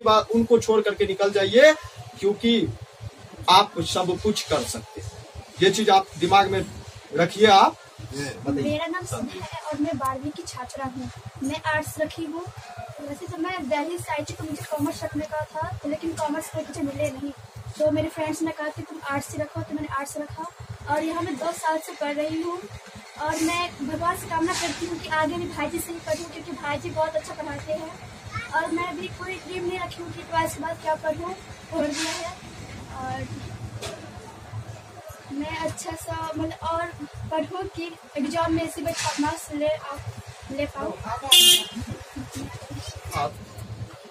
बाद उनको छोड़ करके निकल जाइए, क्योंकि आप सब कुछ कर सकते हैं। ये चीज आप दिमाग में रखिए। आप मेरा नाम सुधा है और मैं 12वीं की छात्रा हूँ। मैं आर्ट्स रखी हूँ। वैसे तो मैं दिल्ली से आई थी तो मुझे कॉमर्स रखने का था, लेकिन कॉमर्स में मुझे मिले नहीं, तो मेरे फ्रेंड्स ने कहा कि तुम आर्ट्स से रखो, तो मैंने आर्ट्स रखा और यहाँ मैं 2 साल से पढ़ रही हूँ। और मैं भगवान से कामना करती हूँ कि आगे भी भाईजी से ही पढ़ूँ, क्योंकि भाईजी बहुत अच्छा पढ़ाते हैं। और मैं अभी कोई ड्रीम नहीं रखी हूँ कि 12th के बाद क्या पढ़ूँ, पढ़ दिया है। और मैं अच्छा सा मतलब और पढ़ूँ कि एग्जाम में इसी बच्चा मार्क्स ले पाऊँ।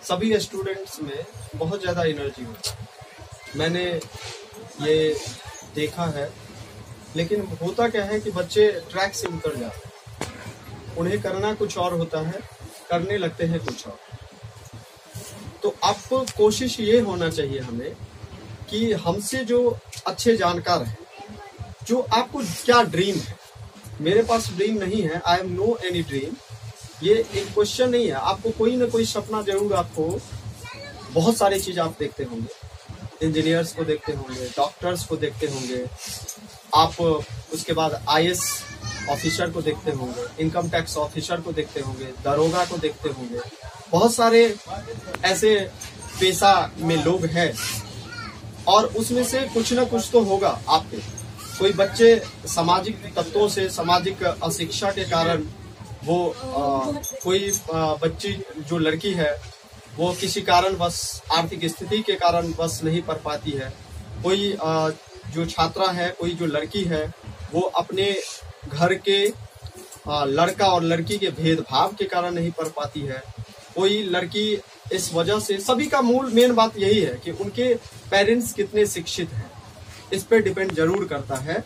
सभी स्टूडेंट्स में बहुत ज़्यादा एनर्जी होती है, मैंने ये देखा है। लेकिन होता क्या है कि बच्चे ट्रैक से उतर जाते हैं, उन्हें करना कुछ और होता है, करने लगते हैं कुछ और। तो आपको कोशिश ये होना चाहिए हमें कि हमसे जो अच्छे जानकार हैं, जो आपको क्या ड्रीम है। मेरे पास ड्रीम नहीं है, I am no any dream, ये एक क्वेश्चन नहीं है। आपको कोई ना कोई सपना जरूर, आपको बहुत सारी चीज आप देखते होंगे, इंजीनियर्स को देखते होंगे, डॉक्टर्स को देखते होंगे, आप उसके बाद IAS ऑफिसर को देखते होंगे, इनकम टैक्स ऑफिसर को देखते होंगे, दरोगा को देखते होंगे। बहुत सारे ऐसे पेशा में लोग हैं और उसमें से कुछ ना कुछ तो होगा आपके। कोई बच्चे सामाजिक तत्वों से, सामाजिक अशिक्षा के कारण वो कोई बच्ची जो लड़की है वो किसी कारण बस आर्थिक स्थिति के कारण बस नहीं पढ़ पाती है। कोई जो छात्रा है, कोई जो लड़की है वो अपने घर के लड़का और लड़की के भेदभाव के कारण नहीं पढ़ पाती है। कोई लड़की इस वजह से, सभी का मेन बात यही है कि उनके पेरेंट्स कितने शिक्षित हैं, इस पे डिपेंड जरूर करता है।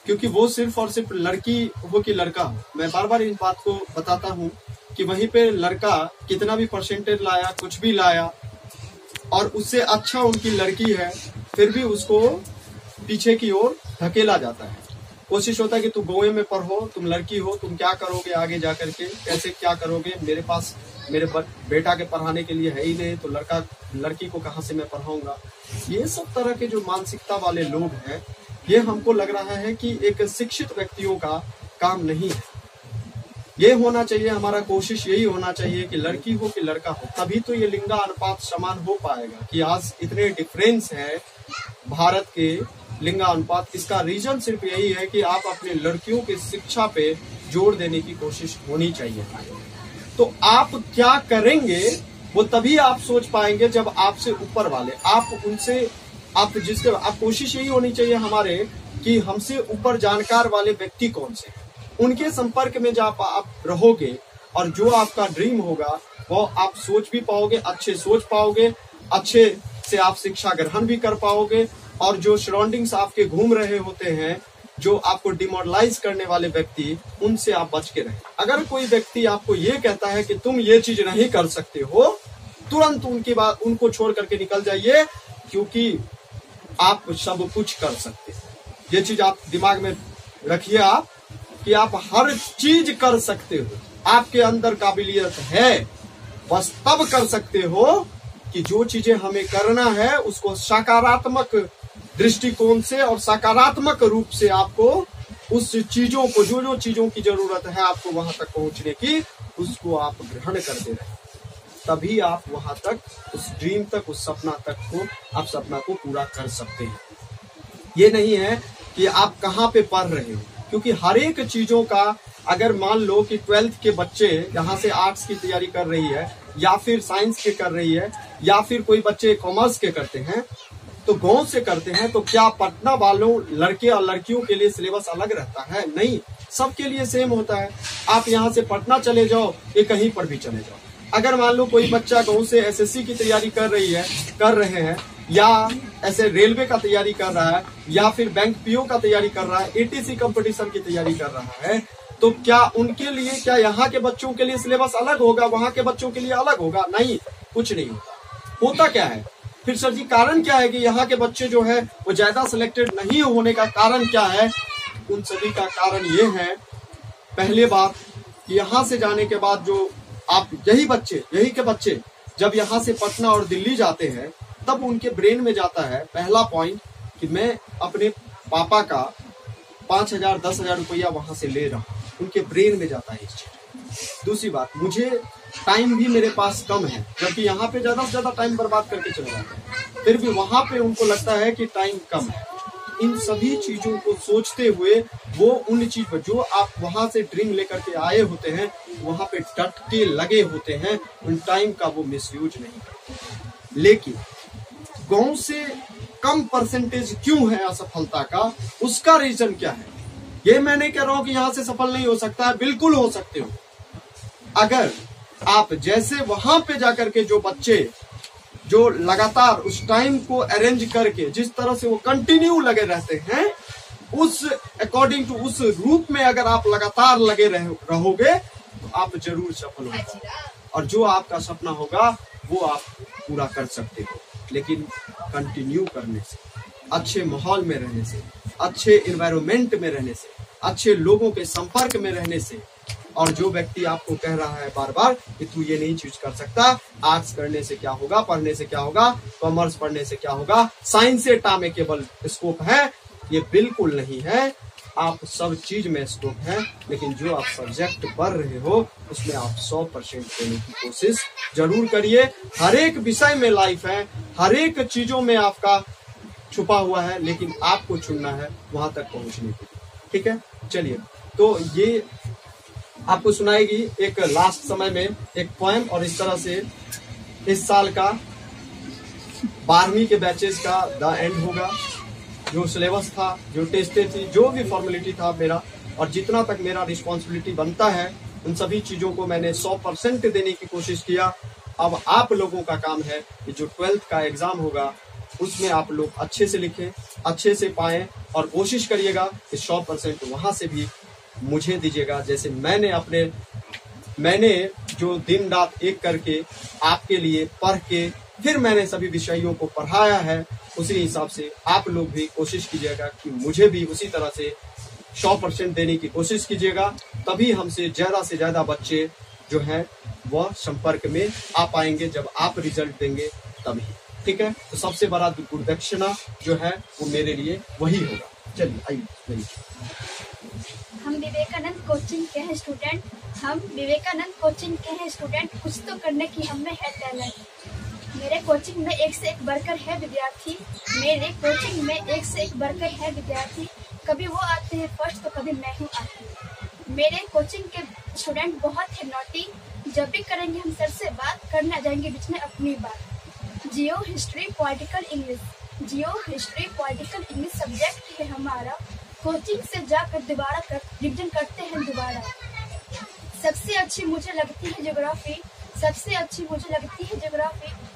क्योंकि वो सिर्फ और सिर्फ लड़की हो कि लड़का हो, मैं बार बार इस बात को बताता हूँ कि वहीं पे लड़का कितना भी परसेंटेज लाया, कुछ भी लाया और उससे अच्छा उनकी लड़की है, फिर भी उसको पीछे की ओर धकेला जाता है। कोशिश होता है कि तुम गोवे में पढ़ो, तुम लड़की हो, तुम क्या करोगे आगे जा करके, कैसे क्या करोगे, मेरे पास मेरे बेटा के पढ़ाने के लिए है ही नहीं, तो लड़की को कहाँ से मैं पढ़ाऊंगा। ये सब तरह के जो मानसिकता वाले लोग हैं, ये हमको लग रहा है कि एक शिक्षित व्यक्तियों का काम नहीं है। ये होना चाहिए, हमारा कोशिश यही होना चाहिए कि लड़की हो कि लड़का हो, तभी तो ये लिंगा अनुपात समान हो पाएगा। कि आज इतने डिफरेंस है भारत के लिंगा अनुपात, इसका रीजन सिर्फ यही है कि आप अपने लड़कियों की शिक्षा पे जोर देने की कोशिश होनी चाहिए। तो आप क्या करेंगे वो तभी आप सोच पाएंगे जब आपसे ऊपर वाले, आप उनसे, आप कोशिश यही होनी चाहिए हमारे कि हमसे ऊपर जानकार वाले व्यक्ति कौन से, उनके संपर्क में जब आप रहोगे और जो आपका ड्रीम होगा वो आप सोच भी पाओगे, अच्छे सोच पाओगे, अच्छे से आप शिक्षा ग्रहण भी कर पाओगे। और जो सराउंडिंग्स आपके घूम रहे होते हैं, जो आपको डिमोरलाइज करने वाले व्यक्ति, उनसे आप बच के रहें। अगर कोई व्यक्ति आपको ये कहता है कि तुम ये चीज नहीं कर सकते हो, तुरंत उनकी बात, उनको छोड़ करके निकल जाइए, क्योंकि आप सब कुछ कर सकते हैं। ये चीज आप दिमाग में रखिए आप, कि आप हर चीज कर सकते हो, आपके अंदर काबिलियत है, बस तब कर सकते हो कि जो चीजें हमें करना है उसको सकारात्मक दृष्टिकोण से और सकारात्मक रूप से आपको उस चीजों को, जो चीजों की जरूरत है आपको वहां तक पहुंचने की, उसको आप ग्रहण करते रहे, तभी आप वहां तक, उस ड्रीम तक, उस सपना तक को, आप सपना को पूरा कर सकते हैं। ये नहीं है कि आप कहाँ पे पढ़ रहे हो, क्योंकि हर एक चीजों का, अगर मान लो कि 12th के बच्चे यहाँ से आर्ट्स की तैयारी कर रही है, या फिर साइंस के कर रही है, या फिर कोई बच्चे कॉमर्स के करते हैं, तो गांव से करते हैं, तो क्या पटना वालों लड़के और लड़कियों के लिए सिलेबस अलग रहता है? नहीं, सबके लिए सेम होता है। आप यहाँ से पटना चले जाओ, ये कहीं पर भी चले जाओ। अगर मान लो कोई बच्चा गांव से SSC की तैयारी कर रहे हैं, या ऐसे रेलवे का तैयारी कर रहा है, या फिर बैंक PO का तैयारी कर रहा है, ATC कंपटीशन की तैयारी कर रहा है, तो क्या उनके लिए, क्या यहाँ के बच्चों के लिए सिलेबस अलग होगा, वहां के बच्चों के लिए अलग होगा? नहीं, कुछ नहीं होता। होता क्या है फिर सर जी, कारण क्या है कि यहाँ के बच्चे जो है वो ज्यादा सिलेक्टेड नहीं होने का कारण क्या है? उन सभी का कारण ये है, पहले बात, यहाँ से जाने के बाद जो आप, यही के बच्चे जब यहाँ से पटना और दिल्ली जाते हैं तब उनके ब्रेन में जाता है पहला पॉइंट कि मैं अपने पापा का 5,000 10,000 रुपया वहां से ले रहा हूँ, उनके ब्रेन में जाता है इस चीज। दूसरी बात, मुझे टाइम भी मेरे पास कम है, जबकि यहाँ पे ज्यादा से ज्यादा टाइम बर्बाद करके चले जाते हैं, फिर भी वहां पे उनको लगता है कि टाइम कम है। इन सभी चीजों को सोचते हुए वो उन चीज पर जो आप वहां से ड्रीम लेकर के आए होते हैं वहां पे डट के लगे होते हैं, उन टाइम का वो मिसयूज नहीं करते। लेकिन गांव से कम परसेंटेज क्यों है असफलता का, उसका रीजन क्या है? ये मैं नहीं कह रहा हूं कि यहां से सफल नहीं हो सकता है, बिल्कुल हो सकते हो। अगर आप जैसे वहां पे जाकर के जो बच्चे जो लगातार उस टाइम को अरेंज करके जिस तरह से वो कंटिन्यू लगे रहते हैं, उस अकॉर्डिंग टू उस रूप में अगर आप लगातार लगे रहोगे तो आप जरूर सफल होंगे और जो आपका सपना होगा वो आप पूरा कर सकते हो। लेकिन कंटिन्यू करने से, अच्छे माहौल में रहने से, अच्छे एनवायरनमेंट में रहने से, अच्छे लोगों के संपर्क में रहने से, और जो व्यक्ति आपको कह रहा है बार बार कि तू ये नहीं चूज कर सकता, आर्ट्स करने से क्या होगा, पढ़ने से क्या होगा, कॉमर्स पढ़ने से क्या होगा, साइंस से टा में केवल स्कोप है, ये बिल्कुल नहीं है। आप सब चीज में स्कोप है, लेकिन जो आप सब्जेक्ट पढ़ रहे हो उसमें आप 100% देने की कोशिश जरूर करिए। हर एक विषय में लाइफ है, हर एक चीजों में आपका छुपा हुआ है, लेकिन आपको चुनना है वहां तक पहुंचने के लिए। ठीक है, चलिए, तो ये आपको सुनाएगी एक लास्ट समय में एक पोएम, और इस तरह से इस साल का 12वीं के बैचेस का द एंड होगा। जो सिलेबस था, जो टेस्टें थी, जो भी फॉर्मेलिटी था मेरा, और जितना तक मेरा रिस्पॉन्सिबिलिटी बनता है, उन सभी चीजों को मैंने 100% देने की कोशिश किया। अब आप लोगों का काम है कि जो 12th का एग्जाम होगा उसमें आप लोग अच्छे से लिखें, अच्छे से पाएं, और कोशिश करिएगा कि 100% वहां से भी मुझे दीजिएगा। जैसे मैंने जो दिन रात एक करके आपके लिए पढ़ के फिर मैंने सभी विषयों को पढ़ाया है, उसी हिसाब से आप लोग भी कोशिश कीजिएगा कि मुझे भी उसी तरह से 100% देने की कोशिश कीजिएगा। तभी हमसे ज्यादा से ज्यादा बच्चे जो हैं वह संपर्क में आ पाएंगे, जब आप रिजल्ट देंगे तभी। ठीक है, तो सबसे बड़ा गुरुदक्षिणा जो है वो मेरे लिए वही होगा। चलिए आइए। हम विवेकानंद कोचिंग के हैं स्टूडेंट, कुछ तो करने की हमें है टैलेंट। मेरे कोचिंग में एक से एक बढ़कर है विद्यार्थी, कभी वो आते हैं फर्स्ट तो कभी मैं हूँ आती। मेरे कोचिंग के स्टूडेंट बहुत है नोटी, जब भी करेंगे हम सर से बात, करने आ जाएंगे बीच में अपनी बात। जियो हिस्ट्री पॉलिटिकल इंग्लिश सब्जेक्ट है हमारा, कोचिंग से जाकर दोबारा रिविजन करते हैं दोबारा। सबसे अच्छी मुझे लगती है ज्योग्राफी,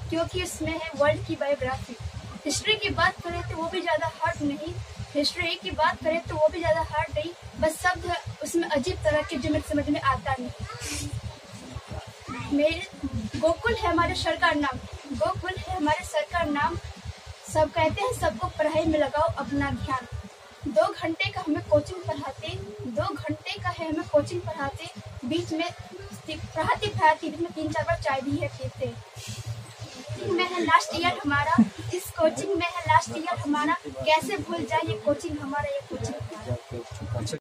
क्योंकि उसमें है वर्ल्ड की बायोग्राफी। हिस्ट्री की बात करें तो वो भी ज्यादा हार्ड नहीं, बस शब्द उसमें अजीब तरह के जो मेरे समझ में आता नहीं। मेरे गोकुल है हमारे सरकार नाम, सब कहते हैं सबको पढ़ाई में लगाओ अपना ध्यान। 2 घंटे का हमें कोचिंग पढ़ाते, बीच में पढ़ाते बीच में 3-4 बार चाय भी है पीते। में है लास्ट ईयर हमारा, इस कोचिंग में है लास्ट ईयर हमारा, कैसे भूल जाए ये कोचिंग हमारा, ये कोचिंग